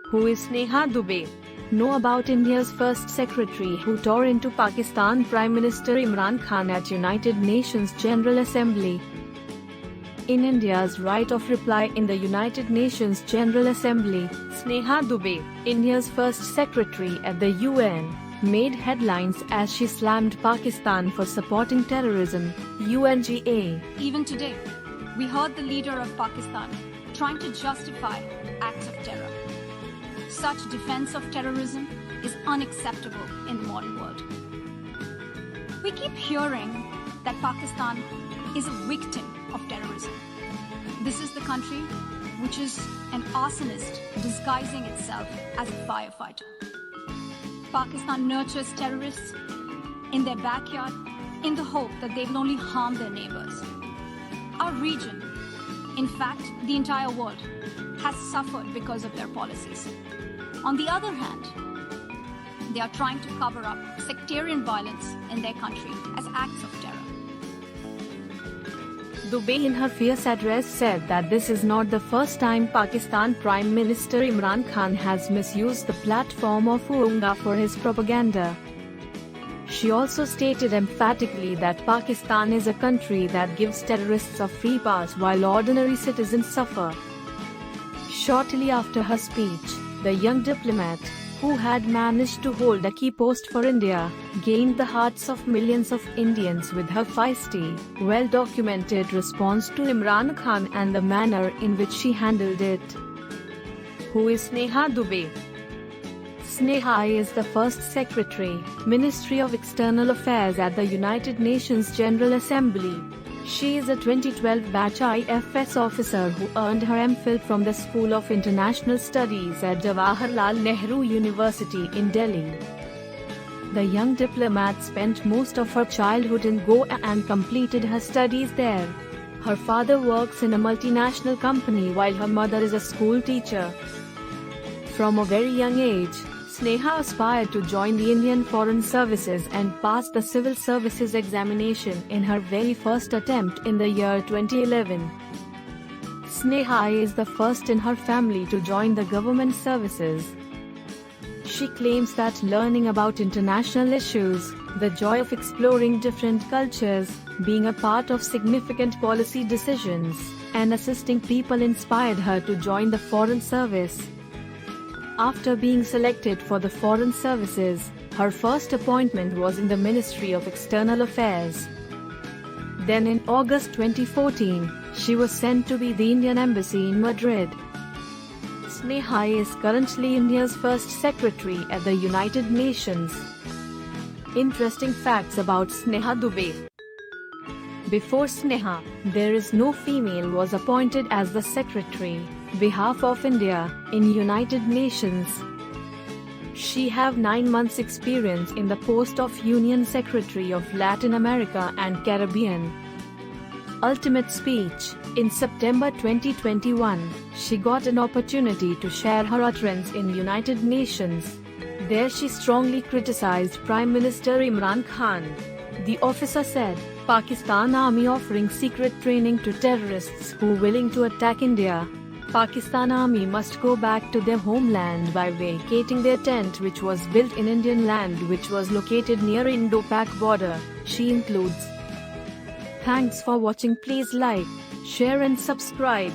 Who is Sneha Dubey? Know about India's first secretary who tore into Pakistan Prime Minister Imran Khan at United Nations General Assembly. In India's right of reply in the United Nations General Assembly, Sneha Dubey, India's first secretary at the UN, made headlines as she slammed Pakistan for supporting terrorism, UNGA. Even today, we heard the leader of Pakistan trying to justify acts of terror. Such defense of terrorism is unacceptable in the modern world. We keep hearing that Pakistan is a victim of terrorism. This is the country which is an arsonist disguising itself as a firefighter. Pakistan nurtures terrorists in their backyard in the hope that they will only harm their neighbors. Our region, in fact, the entire world, has suffered because of their policies. On the other hand, they are trying to cover up sectarian violence in their country as acts of terror. Dubey in her fierce address said that this is not the first time Pakistan Prime Minister Imran Khan has misused the platform of UNGA for his propaganda. She also stated emphatically that Pakistan is a country that gives terrorists a free pass while ordinary citizens suffer. Shortly after her speech, the young diplomat, who had managed to hold a key post for India, gained the hearts of millions of Indians with her feisty, well-documented response to Imran Khan and the manner in which she handled it. Who is Sneha Dubey? Sneha is the first Secretary, Ministry of External Affairs at the United Nations General Assembly. She is a 2012 batch IFS officer who earned her MPhil from the School of International Studies at Jawaharlal Nehru University in Delhi. The young diplomat spent most of her childhood in Goa and completed her studies there. Her father works in a multinational company while her mother is a school teacher. From a very young age, Sneha aspired to join the Indian Foreign Services and passed the Civil Services examination in her very first attempt in the year 2011. Sneha is the first in her family to join the government services. She claims that learning about international issues, the joy of exploring different cultures, being a part of significant policy decisions, and assisting people inspired her to join the Foreign Service. After being selected for the Foreign Services, her first appointment was in the Ministry of External Affairs. Then in August 2014, she was sent to be the Indian Embassy in Madrid. Sneha is currently India's first secretary at the United Nations. Interesting facts about Sneha Dubey. Before Sneha, there is no female was appointed as the secretary, behalf of India, in United Nations. She have 9 months experience in the post of Union Secretary of Latin America and Caribbean. Ultimate speech. In September 2021, she got an opportunity to share her utterance in United Nations. There she strongly criticized Prime Minister Imran Khan. The officer said, Pakistan Army offering secret training to terrorists who willing to attack India. Pakistan Army must go back to their homeland by vacating their tent which was built in Indian land which was located near Indo-Pak border, she includes. Thanks for watching. Please like, share and subscribe.